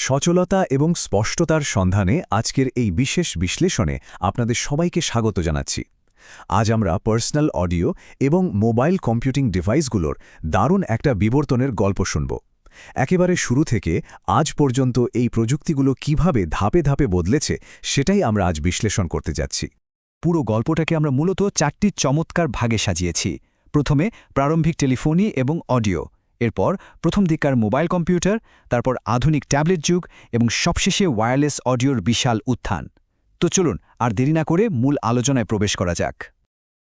সচলতা এবং স্পষ্টতার সন্ধানে আজকের এই বিশেষ বিশ্লেষণে আপনাদের সবাইকে স্বাগত জানাচ্ছি। আজ আমরা পার্সোনাল অডিও এবং মোবাইল কম্পিউটিং ডিভাইসগুলোর দারুণ একটা বিবর্তনের গল্প শুনব। একেবারে শুরু থেকে আজ পর্যন্ত এই প্রযুক্তিগুলো কিভাবে ধাপে ধাপে বদলেছে সেটাই আমরা আজ বিশ্লেষণ করতে যাচ্ছি। পুরো গল্পটাকে আমরা মূলত চারটি চমৎকার ভাগে সাজিয়েছি। প্রথমে প্রারম্ভিক টেলিফোনি এবং অডিও, এরপর প্রথম দিককার মোবাইল কম্পিউটার, তারপর আধুনিক ট্যাবলেট যুগ এবং সবশেষে ওয়্যারলেস অডিওর বিশাল উত্থান। তো চলুন আর দেরি না করে মূল আলোচনায় প্রবেশ করা যাক।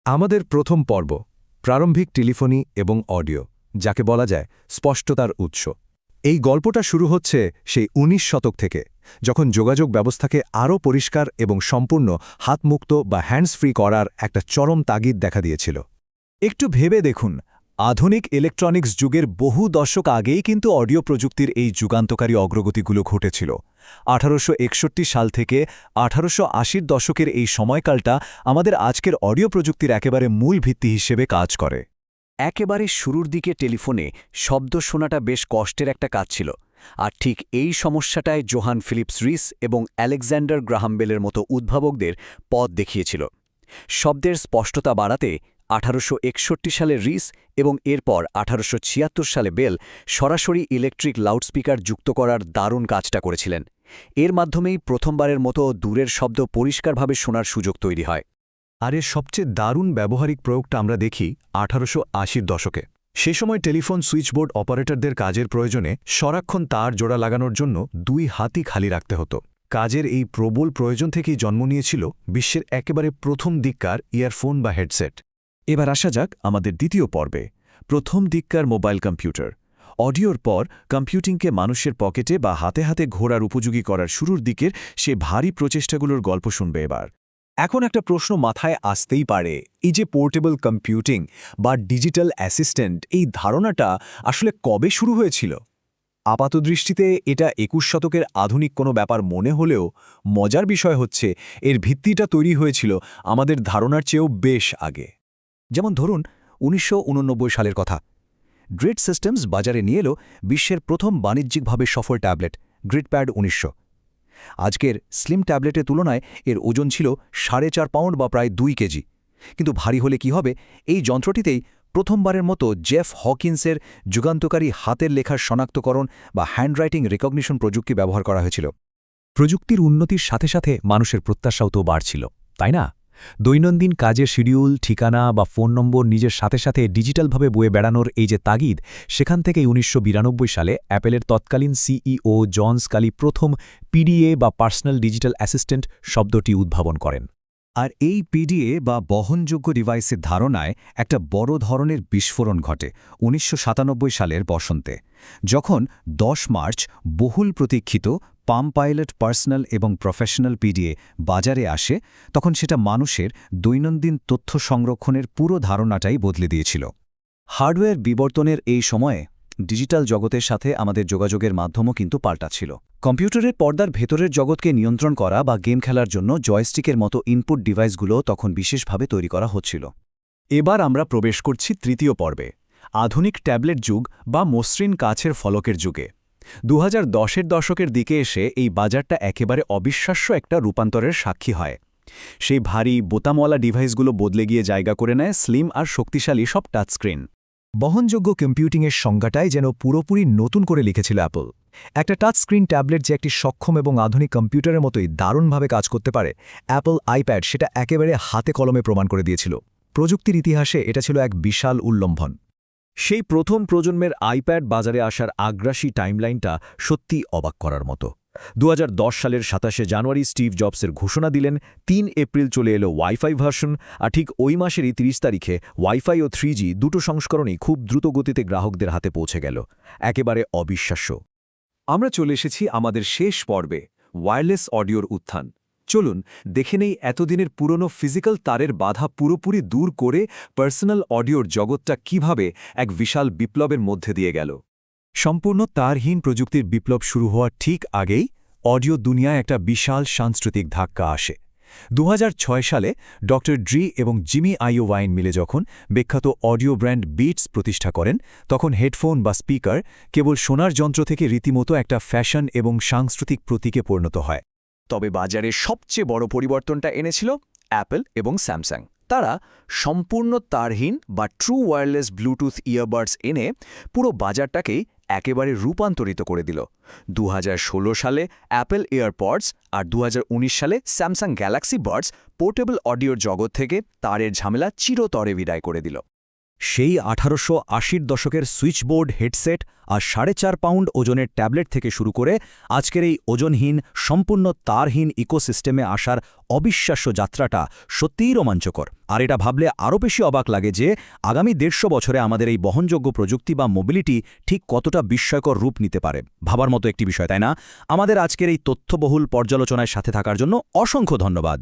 আমাদের প্রথম পর্ব, প্রারম্ভিক টেলিফোনি এবং অডিও, যাকে বলা যায় স্পষ্টতার উৎস। এই গল্পটা শুরু হচ্ছে সেই ১৯ শতক থেকে, যখন যোগাযোগ ব্যবস্থাকে আরও পরিষ্কার এবং সম্পূর্ণ হাতমুক্ত বা হ্যান্ডস ফ্রি করার একটা চরম তাগিদ দেখা দিয়েছিল। একটু ভেবে দেখুন, আধুনিক ইলেকট্রনিক্স যুগের বহু দশক আগেই কিন্তু অডিও প্রযুক্তির এই যুগান্তকারী অগ্রগতিগুলো ঘটেছিল। ১৮৬১ সাল থেকে ১৮৮০ দশকের এই সময়কালটা আমাদের আজকের অডিও প্রযুক্তির একেবারে মূল ভিত্তি হিসেবে কাজ করে। একেবারে শুরুর দিকে টেলিফোনে শব্দ শোনাটা বেশ কষ্টের একটা কাজ ছিল, আর ঠিক এই সমস্যাটায় জোহান ফিলিপস রিস এবং আলেকজান্ডার গ্রাহাম বেলের মতো উদ্ভাবকদের পথ দেখিয়েছিল। শব্দের স্পষ্টতা বাড়াতে ১৮৬১ সালে রিস এবং এরপর ১৮৭৬ সালে বেল সরাসরি ইলেকট্রিক লাউডস্পিকার যুক্ত করার দারুণ কাজটা করেছিলেন। এর মাধ্যমেই প্রথমবারের মতো দূরের শব্দ পরিষ্কারভাবে শোনার সুযোগ তৈরি হয়। আর এর সবচেয়ে দারুণ ব্যবহারিক প্রয়োগটা আমরা দেখি ১৮৮০ দশকে। সে সময় টেলিফোন সুইচবোর্ড অপারেটরদের কাজের প্রয়োজনে সারাক্ষণ তার জোড়া লাগানোর জন্য ২ হাতই খালি রাখতে হতো। কাজের এই প্রবল প্রয়োজন থেকেই জন্ম নিয়েছিল বিশ্বের একেবারে প্রথম দিককার ইয়ারফোন বা হেডসেট। এবার আসা যাক আমাদের দ্বিতীয় পর্বে, প্রথম দিককার মোবাইল কম্পিউটার। অডিওর পর কম্পিউটিংকে মানুষের পকেটে বা হাতে হাতে ঘোরার উপযোগী করার শুরুর দিকের সে ভারী প্রচেষ্টাগুলোর গল্প শুনবে এবার। এখন একটা প্রশ্ন মাথায় আসতেই পারে, এই যে পোর্টেবল কম্পিউটিং বা ডিজিটাল অ্যাসিস্ট্যান্ট, এই ধারণাটা আসলে কবে শুরু হয়েছিল? আপাতদৃষ্টিতে এটা ২১ শতকের আধুনিক কোনো ব্যাপার মনে হলেও মজার বিষয় হচ্ছে এর ভিত্তিটা তৈরি হয়েছিল আমাদের ধারণার চেয়েও বেশ আগে। যেমন ধরুন ১৯৮৯ সালের কথা, গ্রিড সিস্টেমস বাজারে নিয়ে এলো বিশ্বের প্রথম বাণিজ্যিকভাবে সফল ট্যাবলেট গ্রিডপ্যাড ১৯০০। আজকের স্লিম ট্যাবলেটের তুলনায় এর ওজন ছিল ৪.৫ পাউন্ড বা প্রায় ২ কেজি। কিন্তু ভারী হলে কি হবে, এই যন্ত্রটিতেই প্রথমবারের মতো জেফ হকিন্সের যুগান্তকারী হাতের লেখার শনাক্তকরণ বা হ্যান্ডরাইটিং রেকগনিশন প্রযুক্তি ব্যবহার করা হয়েছিল। প্রযুক্তির উন্নতির সাথে সাথে মানুষের প্রত্যাশাও তো বাড়ছিল, তাই না? দৈনন্দিন কাজের শিডিউল, ঠিকানা বা ফোন নম্বর নিজের সাথে সাথে ডিজিটালভাবে বয়ে বেড়ানোর এই যে তাগিদ, সেখান থেকেই ১৯৯২ সালে অ্যাপেলের তৎকালীন সিইও জন স্কালি প্রথম পিডিএ বা পার্সোনাল ডিজিটাল অ্যাসিস্ট্যান্ট শব্দটি উদ্ভাবন করেন। আর এই পিডিএ বা বহনযোগ্য ডিভাইসের ধারণায় একটা বড় ধরনের বিস্ফোরণ ঘটে ১৯৯৭ সালের বসন্তে, যখন ১০ মার্চ বহুল প্রতীক্ষিত পাম পাইলট পার্সোনাল এবং প্রফেশনাল পিডিএ বাজারে আসে। তখন সেটা মানুষের দৈনন্দিন তথ্য সংরক্ষণের পুরো ধারণাটাই বদলে দিয়েছিল। হার্ডওয়্যার বিবর্তনের এই সময়ে ডিজিটাল জগতের সাথে আমাদের যোগাযোগের মাধ্যমও কিন্তু পাল্টাচ্ছিল। কম্পিউটারের পর্দার ভেতরের জগৎকে নিয়ন্ত্রণ করা বা গেম খেলার জন্য জয়স্টিকের মতো ইনপুট ডিভাইসগুলো তখন বিশেষভাবে তৈরি করা হচ্ছিল। এবার আমরা প্রবেশ করছি তৃতীয় পর্বে, আধুনিক ট্যাবলেট যুগ বা মসৃণ কাছের ফলকের যুগে। ২০১০-এর দশকের দিকে এসে এই বাজারটা একেবারে অবিশ্বাস্য একটা রূপান্তরের সাক্ষী হয়। সেই ভারী বোতামওয়ালা ডিভাইসগুলো বদলে গিয়ে জায়গা করে নেয় স্লিম আর শক্তিশালী সব টাচস্ক্রিন। বহনযোগ্য কম্পিউটিংয়ের সংজ্ঞাটাই যেন পুরোপুরি নতুন করে লিখেছিল অ্যাপল। একটা টাচস্ক্রিন ট্যাবলেট যে একটি সক্ষম এবং আধুনিক কম্পিউটারের মতোই দারুণভাবে কাজ করতে পারে, অ্যাপল আইপ্যাড সেটা একেবারে হাতে কলমে প্রমাণ করে দিয়েছিল। প্রযুক্তির ইতিহাসে এটা ছিল এক বিশাল উল্লম্ঘন। সেই প্রথম প্রজন্মের আইপ্যাড বাজারে আসার আগ্রাসী টাইমলাইনটা সত্যি অবাক করার মতো। ২০১০ সালের ২৭শে জানুয়ারি স্টিভ জবসের ঘোষণা দিলেন, ৩ এপ্রিল চলে এলো ওয়াইফাই ভার্সন, আর ঠিক ওই মাসেরই ৩০ তারিখে ওয়াইফাই ও 3G দুটো সংস্করণই খুব দ্রুত গতিতে গ্রাহকদের হাতে পৌঁছে গেল। একেবারে অবিশ্বাস্য। আমরা চলে এসেছি আমাদের শেষ পর্বে, ওয়্যারলেস অডিওর উত্থান। চলুন দেখে নেই এতদিনের পুরনো ফিজিক্যাল তারের বাধা পুরোপুরি দূর করে পার্সোনাল অডিওর জগৎটা কিভাবে এক বিশাল বিপ্লবের মধ্যে দিয়ে গেল। সম্পূর্ণ তারহীন প্রযুক্তির বিপ্লব শুরু হওয়ার ঠিক আগেই অডিও দুনিয়ায় একটা বিশাল সাংস্কৃতিক ধাক্কা আসে। 2006 সালে ডক্টর ড্রি এবং জিমি আইওভাইন মিলে যখন বিখ্যাত অডিও ব্র্যান্ড বিটস প্রতিষ্ঠা করেন, তখন হেডফোন বা স্পিকার কেবল শোনার যন্ত্র থেকে রীতিমতো একটা ফ্যাশন এবং সাংস্কৃতিক প্রতীকে পরিণত হয়। তবে বাজারে সবচেয়ে বড় পরিবর্তনটা এনেছিল অ্যাপল এবং স্যামসাং। তারা সম্পূর্ণ তারহীন বা ট্রু ওয়্যারলেস ব্লুটুথ ইয়ারবাডস এনে পুরো বাজারটাকেই একেবারে রূপান্তরিত করে দিল। 2016 সালে অ্যাপল এয়ারপডস আর 2019 সালে স্যামসাং গ্যালাক্সি বাডস পোর্টেবল অডিওর জগৎ থেকে তারের ঝামেলা চিরতরে বিদায় করে দিল। সেই 1880-র দশকের সুইচবোর্ড হেডসেট আর 4.5 পাউন্ড ওজনের ট্যাবলেট থেকে শুরু করে আজকের এই ওজনহীন সম্পূর্ণ তারহীন ইকোসিস্টেমে আসার অবিশ্বাস্য যাত্রাটা সত্যিই রোমাঞ্চকর। আর এটা ভাবলে আরও বেশি অবাক লাগে যে আগামী 150 বছরে আমাদের এই বহনযোগ্য প্রযুক্তি বা মোবিলিটি ঠিক কতটা বিস্ময়কর রূপ নিতে পারে। ভাবার মতো একটি বিষয়, তাই না? আমাদের আজকের এই তথ্যবহুল পর্যালোচনায় সাথে থাকার জন্য অসংখ্য ধন্যবাদ।